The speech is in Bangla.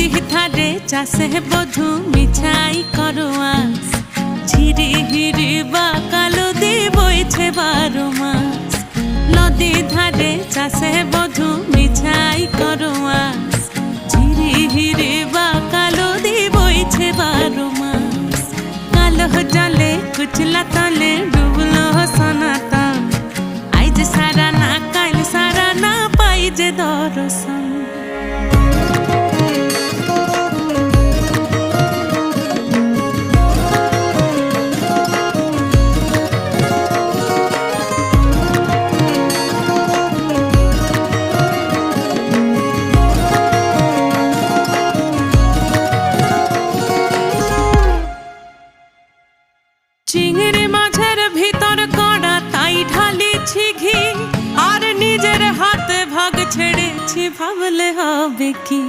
নদী ধারে চাষে বধু মিছাই করো আস, ঝিরি হিরি বা কালো দি বইছে 12 মাস। নদী ধারে চাষে বধু মিছাই করো আস, ঝিরি হিরি বা কালো দি বইছে 12 মাস। কালো জলে কুচলা তলে ডুবলো সনাতন, আইজ সারা না কাল সারা না পাই যে দর্শন। চিংড়ি মাছের ভিতর কড়া তাই ঢালিছি ঘি, আর নিজের হাতে ভাগ ছেড়েছি ভাবলে হবে কি।